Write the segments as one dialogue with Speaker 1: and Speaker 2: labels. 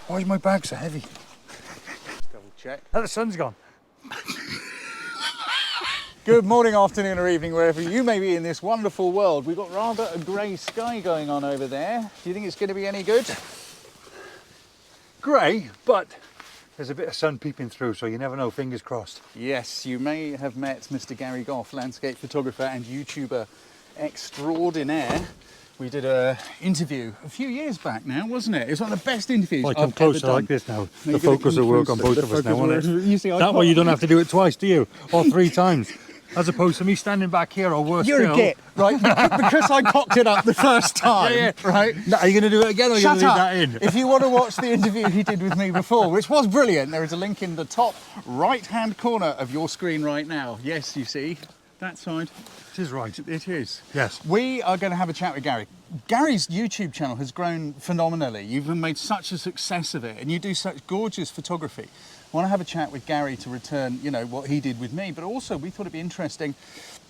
Speaker 1: Why is my bag so heavy?
Speaker 2: Just double check.
Speaker 1: Oh, the sun's gone.
Speaker 2: Good morning, afternoon or evening, wherever you may be in this wonderful world. We've got rather a grey sky going on over there. Do you think it's going to be any good?
Speaker 1: Grey, but there's a bit of sun peeping through, so you never know, fingers crossed.
Speaker 2: Yes, you may have met Mr. Gary Gough, landscape photographer and YouTuber extraordinaire. We did an interview a few years back now, wasn't it? It was one of the best interviews
Speaker 1: I come
Speaker 2: I've
Speaker 1: closer
Speaker 2: ever done.
Speaker 1: like this now.
Speaker 2: No,
Speaker 1: The focus will work on both of us now, won't it?
Speaker 2: You see,
Speaker 1: That way you don't have to do it twice, do you? Or 3 times. As opposed to me standing back here, or worse
Speaker 2: You're
Speaker 1: still.
Speaker 2: a git, right? Because I cocked it up the first time, right?
Speaker 1: No, are you going to do it again, or are you going to leave that in?
Speaker 2: If you want to watch the interview he did with me before, which was brilliant, there is a link in the top right-hand corner of your screen right now. Yes, you see, that side.
Speaker 1: It is right.
Speaker 2: It is.
Speaker 1: Yes.
Speaker 2: We are going to have a chat with Gary. Gary's YouTube channel has grown phenomenally. You've made such a success of it, and you do such gorgeous photography. I want to have a chat with Gary to return, you know, what he did with me, but also we thought it'd be interesting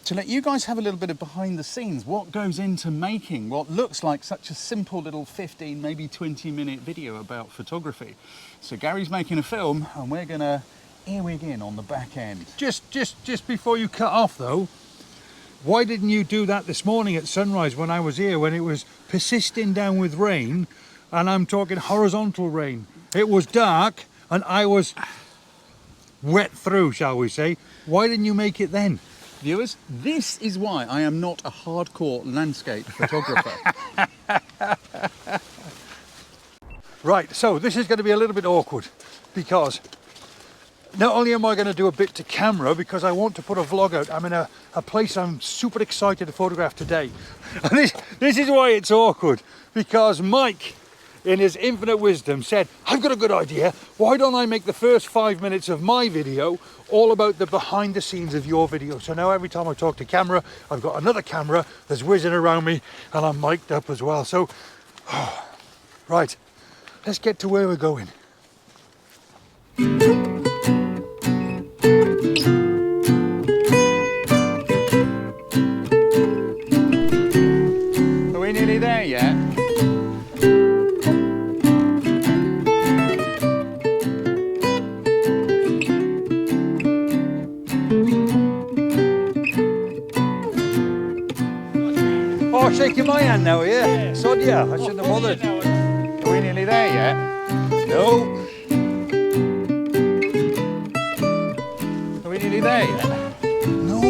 Speaker 2: to let you guys have a little bit of behind the scenes, what goes into making what looks like such a simple little 15, maybe 20-minute video about photography. So Gary's making a film, and we're going to earwig in on the back end.
Speaker 1: Just before you cut off, though, why didn't you do that this morning at sunrise when I was here, when it was persisting down with rain, and I'm talking horizontal rain? It was dark, and I was wet through, shall we say. Why didn't you make it then?
Speaker 2: Viewers, this is why I am not a hardcore landscape photographer.
Speaker 1: Right, so this is going to be a little bit awkward, because not only am I going to do a bit to camera, because I want to put a vlog out. I'm in a place I'm super excited to photograph today. And this is why it's awkward, because Mike, in his infinite wisdom, said, I've got a good idea. Why don't I make the first 5 minutes of my video all about the behind the scenes of your video? So now every time I talk to camera, I've got another camera that's whizzing around me, and I'm mic'd up as well. So, right, let's get to where we're going.
Speaker 2: Are we nearly there yet?
Speaker 1: Oh, shaking my hand now, yeah? Sod yeah, I shouldn't have bothered.
Speaker 2: Are we nearly there yet?
Speaker 1: No.
Speaker 2: Are we nearly there yet?
Speaker 1: No.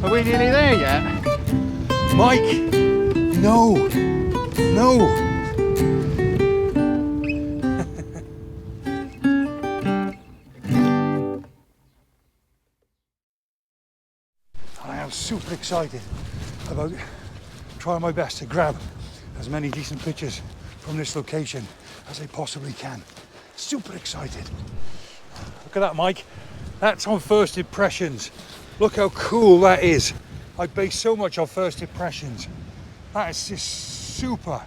Speaker 2: Are we nearly there yet?
Speaker 1: Mike, no. No. I am super excited about trying my best to grab as many decent pictures from this location as I possibly can. Super excited. Look at that, Mike. That's on first impressions. Look how cool that is. I base so much on first impressions. That is just super.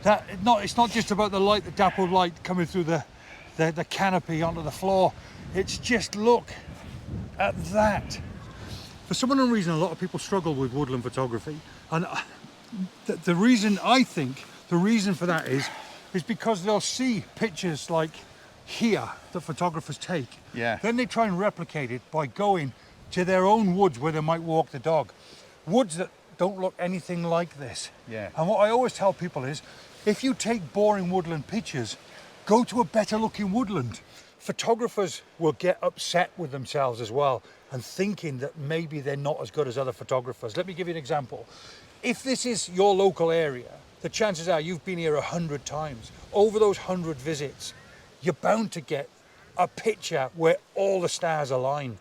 Speaker 1: It's not just about the light, the dappled light coming through the canopy onto the floor. It's just, look at that. For some unknown reason, a lot of people struggle with woodland photography, and the reason for that is because they'll see pictures like here that photographers take.
Speaker 2: Yeah.
Speaker 1: Then they try and replicate it by going to their own woods where they might walk the dog. Woods that don't look anything like this.
Speaker 2: Yeah.
Speaker 1: And what I always tell people is, if you take boring woodland pictures, go to a better looking woodland. Photographers will get upset with themselves as well, and thinking that maybe they're not as good as other photographers. Let me give you an example. If this is your local area, the chances are you've been here 100 times. Over those 100 visits, you're bound to get a picture where all the stars align.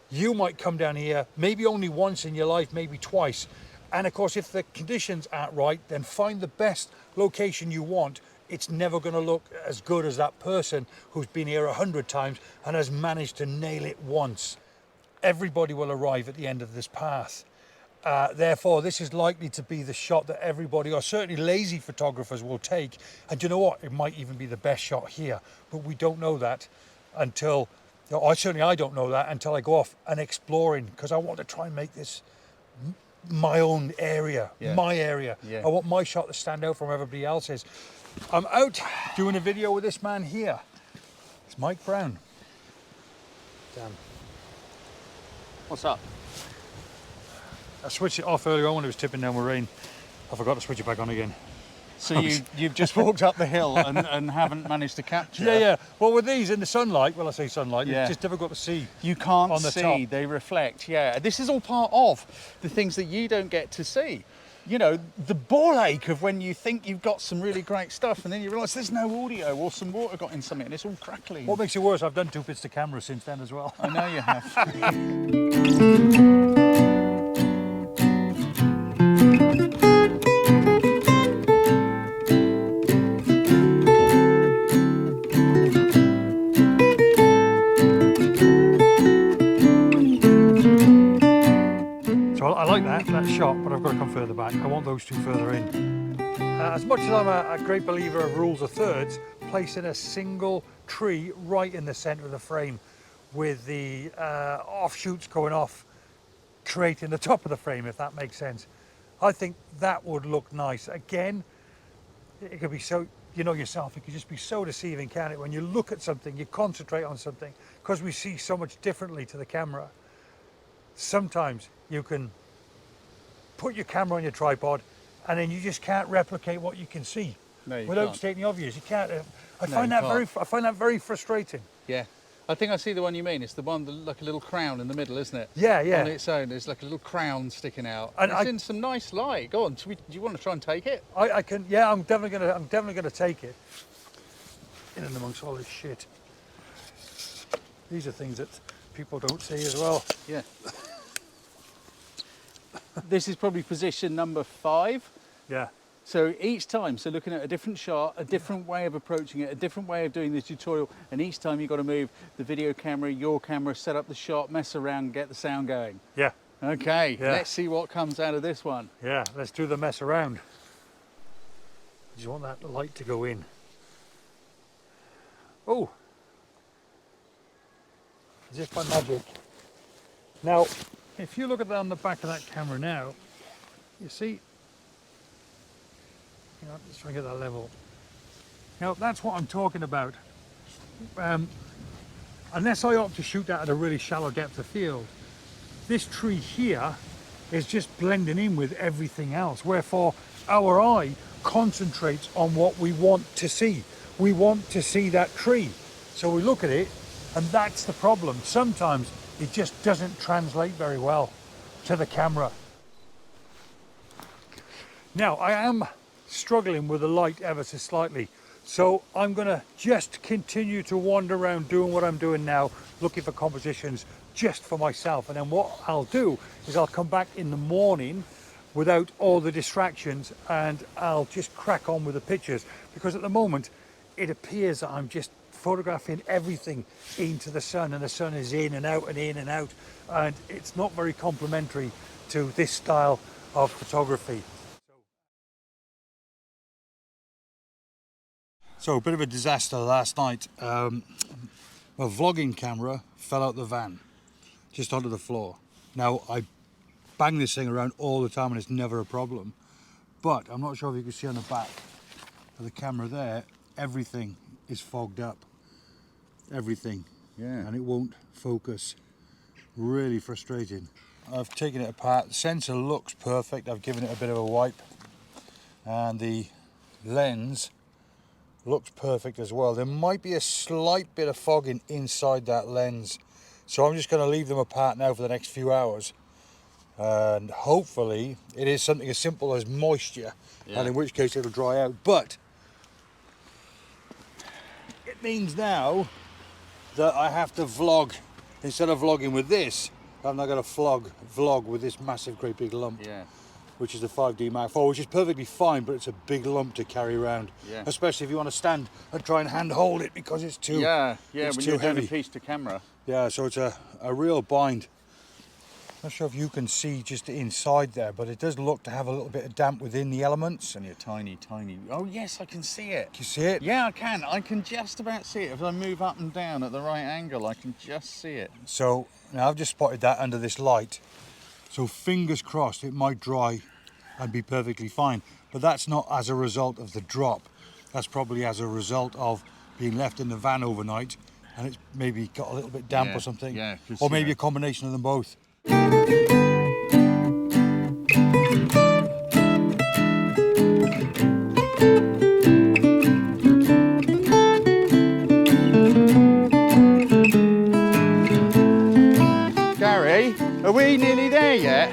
Speaker 1: You might come down here maybe only once in your life, maybe twice. And of course, if the conditions aren't right, then find the best location you want. It's never going to look as good as that person who's been here 100 times and has managed to nail it once. Everybody will arrive at the end of this path. Therefore, this is likely to be the shot that everybody, or certainly lazy photographers, will take. And you know what? It might even be the best shot here, but we don't know that until, or certainly I don't know that until I go off and exploring, because I want to try and make this my own area,
Speaker 2: Yeah.
Speaker 1: my area.
Speaker 2: Yeah.
Speaker 1: I want my shot to stand out from everybody else's. I'm out doing a video with this man here. It's Mike Browne. Damn.
Speaker 2: What's up?
Speaker 1: I switched it off earlier on when it was tipping down with rain. I forgot to switch it back on again.
Speaker 2: So you've just walked up the hill and haven't managed to capture.
Speaker 1: Yeah. Well, with these in the sunlight, well, I say sunlight,
Speaker 2: Yeah.
Speaker 1: it's just difficult to see.
Speaker 2: You can't
Speaker 1: on the
Speaker 2: see,
Speaker 1: top.
Speaker 2: they reflect, yeah. This is all part of the things that you don't get to see. You know, the ball ache of when you think you've got some really great stuff and then you realise there's no audio or some water got in something and it's all crackly.
Speaker 1: What makes it worse, I've done 2 bits to camera since then as well.
Speaker 2: I know you have.
Speaker 1: So I like that shot, but I've got to come further back. I want those two further in. As much as I'm a great believer of rules of thirds, placing a single tree right in the centre of the frame with the offshoots going off, creating the top of the frame, if that makes sense. I think that would look nice. Again, it could be so, you know yourself, it could just be so deceiving, can't it? When you look at something, you concentrate on something, because we see so much differently to the camera. Sometimes you can put your camera on your tripod and then you just can't replicate what you can see.
Speaker 2: No, you
Speaker 1: without
Speaker 2: can't.
Speaker 1: stating the obvious. You can't. I
Speaker 2: No,
Speaker 1: find
Speaker 2: you
Speaker 1: that
Speaker 2: can't.
Speaker 1: I find that very frustrating.
Speaker 2: Yeah. I think I see the one you mean. It's the one that like a little crown in the middle, isn't it?
Speaker 1: Yeah.
Speaker 2: On its own, there's like a little crown sticking out.
Speaker 1: And
Speaker 2: it's in some nice light. Go on, do you want to try and take it?
Speaker 1: I can. Yeah, I'm definitely gonna take it. In and amongst all this shit. These are things that people don't see as well.
Speaker 2: Yeah. This is probably position number 5.
Speaker 1: Yeah.
Speaker 2: So each time, so looking at a different shot, a different way of approaching it, a different way of doing the tutorial, and each time you've got to move the video camera, your camera, set up the shot, mess around, get the sound going.
Speaker 1: Yeah.
Speaker 2: Okay,
Speaker 1: Yeah.
Speaker 2: let's see what comes out of this one.
Speaker 1: Yeah. Let's do the mess around. You want that light to go in. Oh. As if by magic. Now, if you look at that on the back of that camera now, you see, hang on, let's try and get that level. Now, that's what I'm talking about. Unless I opt to shoot that at a really shallow depth of field, this tree here is just blending in with everything else, wherefore our eye concentrates on what we want to see. We want to see that tree. So we look at it, and that's the problem. Sometimes it just doesn't translate very well to the camera. Now, I am struggling with the light ever so slightly, so I'm gonna just continue to wander around doing what I'm doing now, looking for compositions just for myself. And then what I'll do is I'll come back in the morning without all the distractions and I'll just crack on with the pictures, because at the moment it appears that I'm just photographing everything into the sun, and the sun is in and out and in and out, and it's not very complimentary to this style of photography. So a bit of a disaster last night. My vlogging camera fell out the van, just onto the floor. Now I bang this thing around all the time and it's never a problem, but I'm not sure if you can see on the back of the camera there, everything is fogged up. Everything.
Speaker 2: Yeah.
Speaker 1: And it won't focus. Really frustrating. I've taken it apart. The sensor looks perfect. I've given it a bit of a wipe, and the lens looks perfect as well. There might be a slight bit of fogging inside that lens, so I'm just going to leave them apart now for the next few hours, and hopefully it is something as simple as moisture, and in which case it'll dry out. But it means now that I have to vlog. Instead of vlogging with this, I'm now going to vlog with this massive great big lump, which is the 5D Mark IV, which is perfectly fine, but it's a big lump to carry around, especially if you want to stand and try and hand hold it, because it's too
Speaker 2: when
Speaker 1: too
Speaker 2: you're
Speaker 1: heavy.
Speaker 2: doing a piece to camera.
Speaker 1: Yeah, so it's a real bind. Not sure if you can see just inside there, but it does look to have a little bit of damp within the elements.
Speaker 2: Only a tiny. Oh yes, I can see it.
Speaker 1: Can you see it?
Speaker 2: Yeah, I can. I can just about see it. If I move up and down at the right angle, I can just see it.
Speaker 1: So now I've just spotted that under this light. So fingers crossed it might dry and be perfectly fine. But that's not as a result of the drop. That's probably as a result of being left in the van overnight and it's maybe got a little bit damp or something.
Speaker 2: Yeah,
Speaker 1: or maybe a combination of them both.
Speaker 2: Gary, are we nearly there yet?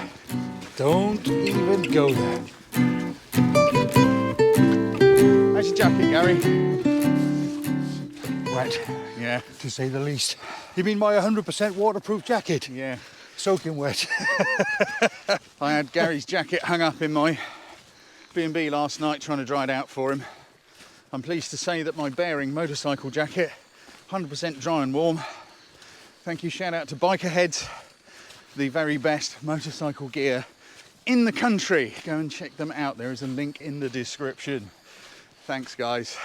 Speaker 1: Don't even go there.
Speaker 2: How's your jacket, Gary?
Speaker 1: Wet,
Speaker 2: Yeah.
Speaker 1: to say the least. You mean my 100% waterproof jacket?
Speaker 2: Yeah.
Speaker 1: Soaking wet.
Speaker 2: I had Gary's jacket hung up in my B&B last night trying to dry it out for him. I'm pleased to say that my Bearing motorcycle jacket, 100% dry and warm. Thank you, shout out to BIKERHEADZ, the very best motorcycle gear in the country. Go and check them out, there is a link in the description. Thanks guys.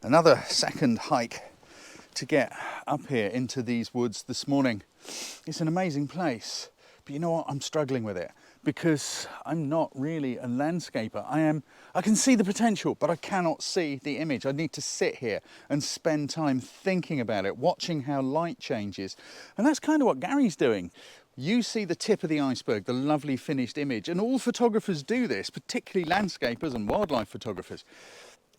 Speaker 2: Another second hike to get up here into these woods this morning. It's an amazing place, but you know what, I'm struggling with it because I'm not really a landscaper. I can see the potential, but I cannot see the image. I need to sit here and spend time thinking about it, watching how light changes. And that's kind of what Gary's doing. You see the tip of the iceberg, the lovely finished image, and all photographers do this, particularly landscapers and wildlife photographers.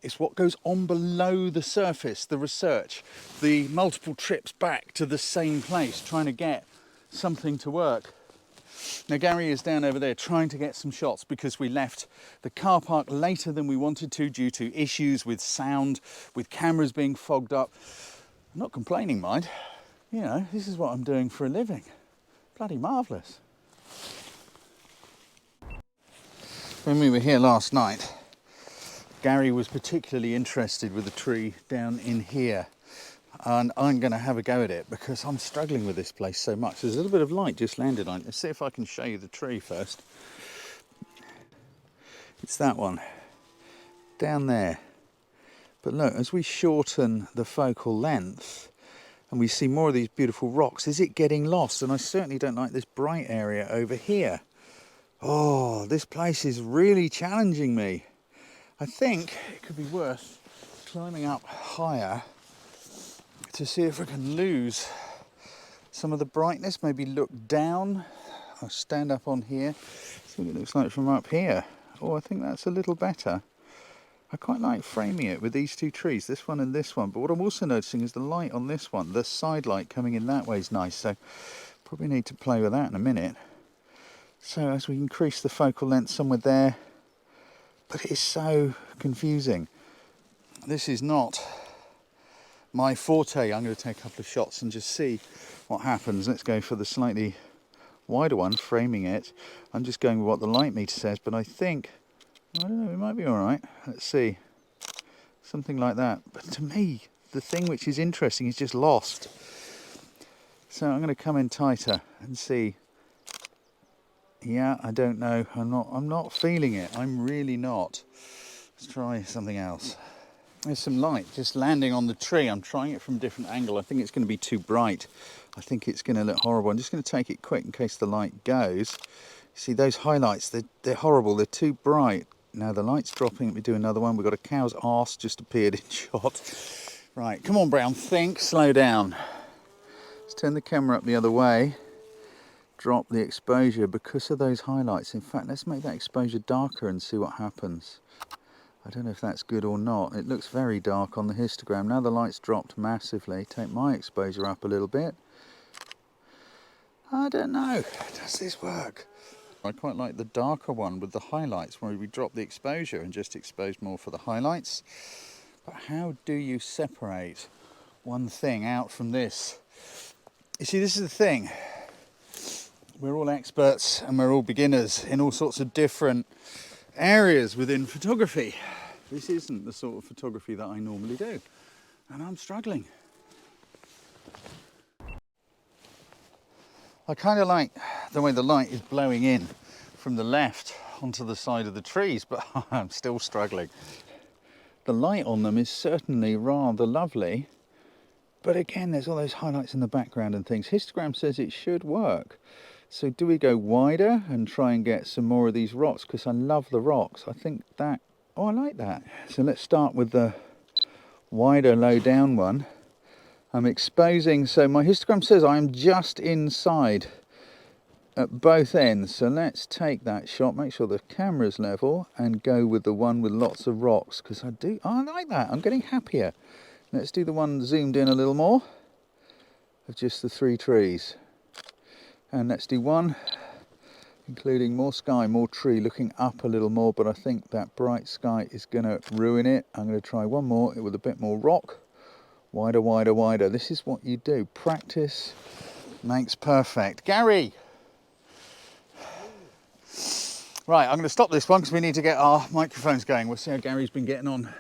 Speaker 2: It's what goes on below the surface, the research, the multiple trips back to the same place, trying to get something to work. Now Gary is down over there trying to get some shots because we left the car park later than we wanted to due to issues with sound, with cameras being fogged up. I'm not complaining, mind. You know, this is what I'm doing for a living. Bloody marvellous. When we were here last night, Gary was particularly interested with the tree down in here. And I'm going to have a go at it because I'm struggling with this place so much. There's a little bit of light just landed on it. Let's see if I can show you the tree first. It's that one down there. But look, as we shorten the focal length and we see more of these beautiful rocks, is it getting lost? And I certainly don't like this bright area over here. Oh, this place is really challenging me. I think it could be worth climbing up higher to see if I can lose some of the brightness, maybe look down. I'll stand up on here, see what it looks like from up here. Oh, I think that's a little better. I quite like framing it with these two trees, this one and this one, but what I'm also noticing is the light on this one, the side light coming in that way is nice, so probably need to play with that in a minute. So as we increase the focal length somewhere there, but it is so confusing. This is not my forte. I'm going to take a couple of shots and just see what happens. Let's go for the slightly wider one, framing it. I'm just going with what the light meter says, but I think, I don't know, it might be all right. Let's see, something like that. But to me, the thing which is interesting is just lost. So I'm going to come in tighter and see. Yeah, I don't know. I'm not feeling it. I'm really not. Let's try something else. There's some light just landing on the tree. I'm trying it from a different angle. I think it's going to be too bright. I think it's going to look horrible. I'm just going to take it quick in case the light goes. See those highlights, they're horrible. They're too bright. Now the light's dropping. Let me do another one. We've got a cow's arse just appeared in shot. Right, come on Browne, think, slow down. Let's turn the camera up the other way. Drop the exposure because of those highlights. In fact, let's make that exposure darker and see what happens. I don't know if that's good or not. It looks very dark on the histogram. Now the light's dropped massively. Take my exposure up a little bit. I don't know. Does this work? I quite like the darker one with the highlights where we drop the exposure and just expose more for the highlights. But how do you separate one thing out from this? You see, this is the thing. We're all experts and we're all beginners in all sorts of different areas within photography. This isn't the sort of photography that I normally do, and I'm struggling. I kind of like the way the light is blowing in from the left onto the side of the trees, but I'm still struggling. The light on them is certainly rather lovely, but again, there's all those highlights in the background and things. Histogram says it should work. So do we go wider and try and get some more of these rocks? Because I love the rocks. I think that, oh, I like that. So let's start with the wider low down one. I'm exposing, so my histogram says I'm just inside at both ends. So let's take that shot, make sure the camera's level, and go with the one with lots of rocks, because I like that. I'm getting happier. Let's do the one zoomed in a little more of just the 3 trees. And let's do one, including more sky, more tree, looking up a little more, but I think that bright sky is going to ruin it. I'm going to try one more with a bit more rock. Wider, wider, wider. This is what you do. Practice makes perfect. Gary! Right, I'm going to stop this one because we need to get our microphones going. We'll see how Gary's been getting on.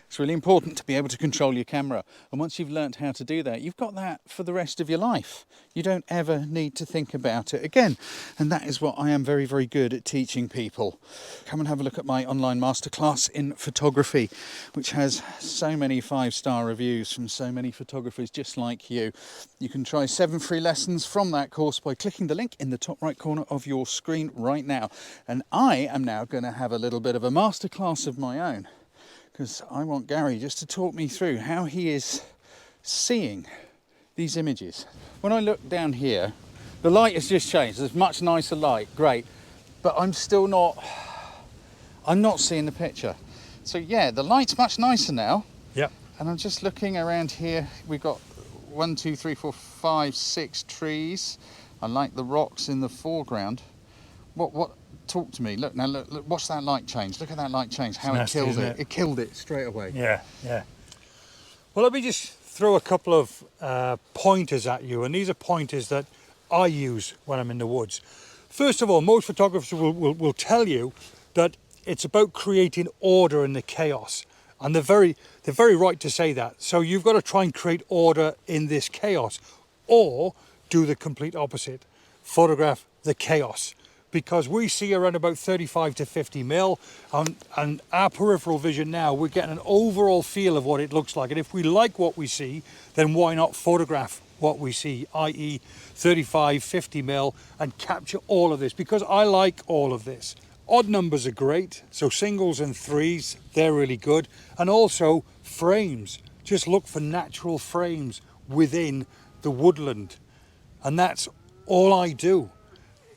Speaker 2: It's really important to be able to control your camera, and once you've learnt how to do that, you've got that for the rest of your life. You don't ever need to think about it again, and that is what I am very, very good at teaching people. Come and have a look at my online masterclass in photography, which has so many 5-star reviews from so many photographers just like you. You can try 7 free lessons from that course by clicking the link in the top right corner of your screen right now. And I am now going to have a little bit of a masterclass of my own, because I want Gary just to talk me through how he is seeing these images. When I look down here, the light has just changed. There's much nicer light, great, but I'm not seeing the picture. So yeah, the light's much nicer now.
Speaker 1: Yeah.
Speaker 2: And I'm just looking around here. We've got 1, 2, 3, 4, 5, 6 trees. I like the rocks in the foreground. What? Talk to me. Look now. Look. Watch that light change. Look at that light change. How it killed it. It killed it straight away.
Speaker 1: Yeah, yeah. Well, let me just throw a couple of pointers at you, and these are pointers that I use when I'm in the woods. First of all, most photographers will tell you that it's about creating order in the chaos, and they're very right to say that. So you've got to try and create order in this chaos, or do the complete opposite. Photograph the chaos. Because we see around about 35 to 50 mil, and our peripheral vision now, we're getting an overall feel of what it looks like. And if we like what we see, then why not photograph what we see, i.e. 35, 50 mil, and capture all of this, because I like all of this. Odd numbers are great, so singles and threes, they're really good. And also frames, just look for natural frames within the woodland. And that's all I do.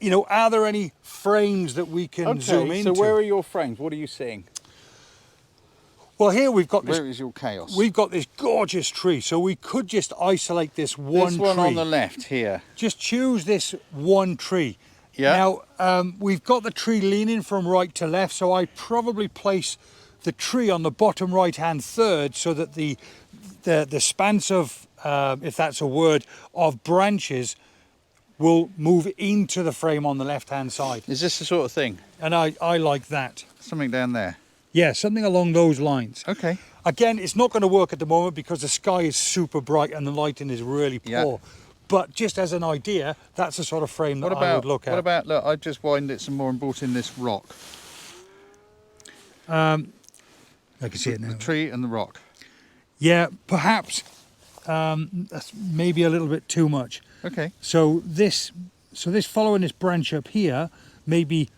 Speaker 1: You know, are there any frames that we can zoom into?
Speaker 2: So where are your frames? What are you seeing?
Speaker 1: Well, here we've got this.
Speaker 2: Where is your chaos?
Speaker 1: We've got this gorgeous tree, so we could just isolate this one tree.
Speaker 2: This one on the left here.
Speaker 1: Just choose this one tree.
Speaker 2: Yeah.
Speaker 1: Now, we've got the tree leaning from right to left, so I probably place the tree on the bottom right-hand third so that the spans of, if that's a word, of branches will move into the frame on the left-hand side.
Speaker 2: Is this the sort of thing?
Speaker 1: And I like that.
Speaker 2: Something down there.
Speaker 1: Yeah, something along those lines.
Speaker 2: Okay.
Speaker 1: Again, it's not going to work at the moment because the sky is super bright and the lighting is really poor.
Speaker 2: Yeah.
Speaker 1: But just as an idea, that's the sort of frame that I would look at.
Speaker 2: What about, look, I've just widened it some more and brought in this rock.
Speaker 1: I can see it now.
Speaker 2: The tree and the rock.
Speaker 1: Yeah, perhaps that's maybe a little bit too much.
Speaker 2: Okay.
Speaker 1: So this following this branch up here, maybe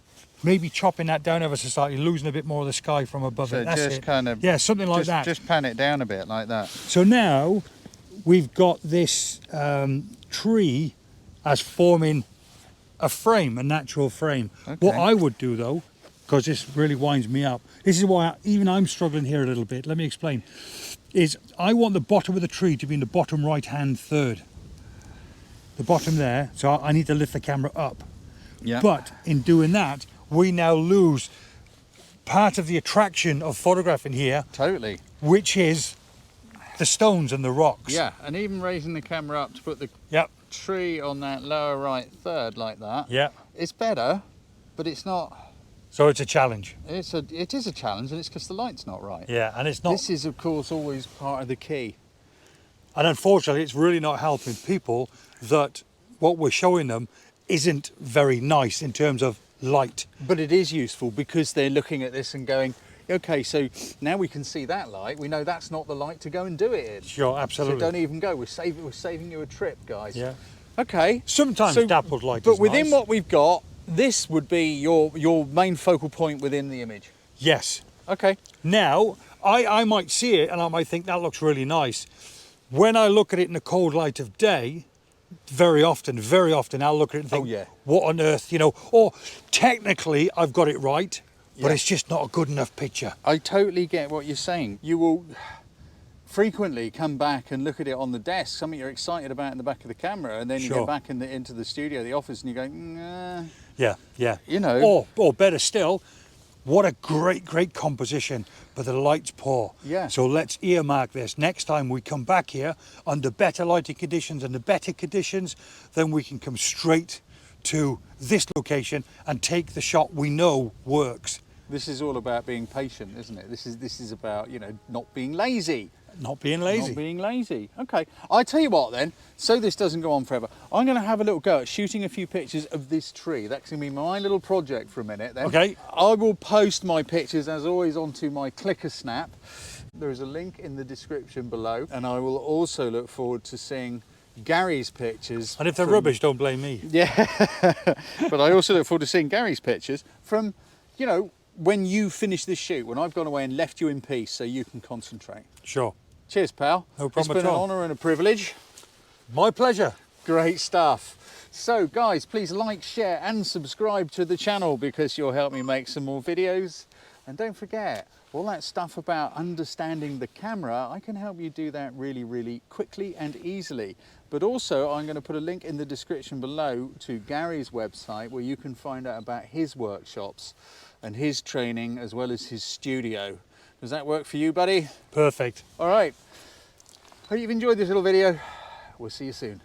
Speaker 1: chopping that down ever so slightly, losing a bit more of the sky from above
Speaker 2: So
Speaker 1: it. That's
Speaker 2: just
Speaker 1: it.
Speaker 2: kind of,
Speaker 1: yeah, something like that.
Speaker 2: Just pan it down a bit like that.
Speaker 1: So now we've got this tree as forming a frame, a natural frame.
Speaker 2: Okay.
Speaker 1: What I would do though, because this really winds me up, this is why even I'm struggling here a little bit. Let me explain. Is I want the bottom of the tree to be in the bottom right-hand third. The bottom there, so I need to lift the camera up.
Speaker 2: Yeah.
Speaker 1: But in doing that, we now lose part of the attraction of photographing here.
Speaker 2: Totally.
Speaker 1: Which is the stones and the rocks.
Speaker 2: Yeah, and even raising the camera up to put the tree on that lower right third like that.
Speaker 1: Yeah.
Speaker 2: It's better, but it's not.
Speaker 1: So it's a challenge.
Speaker 2: It is a challenge, and it's because the light's not right.
Speaker 1: Yeah, and it's not.
Speaker 2: This is, of course, always part of the key.
Speaker 1: And unfortunately, it's really not helping people that what we're showing them isn't very nice in terms of light.
Speaker 2: But it is useful because they're looking at this and going, okay, so now we can see that light. We know that's not the light to go and do it in.
Speaker 1: Sure, absolutely.
Speaker 2: So don't even go. We're saving you a trip, guys.
Speaker 1: Yeah.
Speaker 2: Okay.
Speaker 1: Sometimes
Speaker 2: So-
Speaker 1: dappled light
Speaker 2: But
Speaker 1: is
Speaker 2: within
Speaker 1: nice.
Speaker 2: what we've got, this would be your main focal point within the image.
Speaker 1: Yes.
Speaker 2: Okay.
Speaker 1: Now, I might see it and I might think that looks really nice. When I look at it in the cold light of day, very often I'll look at it and think,
Speaker 2: Oh, yeah.
Speaker 1: what on earth, you know, or technically I've got it right, but
Speaker 2: Yeah.
Speaker 1: it's just not a good enough picture.
Speaker 2: I totally get what you're saying. You will frequently come back and look at it on the desk, something you're excited about in the back of the camera, and then you
Speaker 1: Sure.
Speaker 2: get back into the studio, the office, and you go, nah.
Speaker 1: Yeah, yeah.
Speaker 2: You know.
Speaker 1: Or better still, what a great composition, but the light's poor.
Speaker 2: Yeah.
Speaker 1: So let's earmark this. Next time we come back here under better lighting conditions and the better conditions, then we can come straight to this location and take the shot we know works.
Speaker 2: This is all about being patient, isn't it? This is about, you know, not being lazy.
Speaker 1: Not being lazy.
Speaker 2: Not being lazy. Okay. I tell you what then, so this doesn't go on forever, I'm going to have a little go at shooting a few pictures of this tree. That's going to be my little project for a minute then.
Speaker 1: Okay.
Speaker 2: I will post my pictures, as always, onto my Clicker Snap. There is a link in the description below, and I will also look forward to seeing Gary's pictures.
Speaker 1: And if they're
Speaker 2: from-
Speaker 1: rubbish, don't blame me.
Speaker 2: Yeah. But I also look forward to seeing Gary's pictures from, you know, when you finish this shoot, when I've gone away and left you in peace so you can concentrate.
Speaker 1: Sure.
Speaker 2: Cheers, pal.
Speaker 1: No problem
Speaker 2: It's been
Speaker 1: at all.
Speaker 2: an honour and a privilege.
Speaker 1: My pleasure.
Speaker 2: Great stuff. So, guys, please like, share and subscribe to the channel because you'll help me make some more videos. And don't forget, all that stuff about understanding the camera, I can help you do that really quickly and easily. But also, I'm going to put a link in the description below to Gary's website where you can find out about his workshops and his training as well as his studio. Does that work for you, buddy?
Speaker 1: Perfect.
Speaker 2: All right. Hope you've enjoyed this little video. We'll see you soon.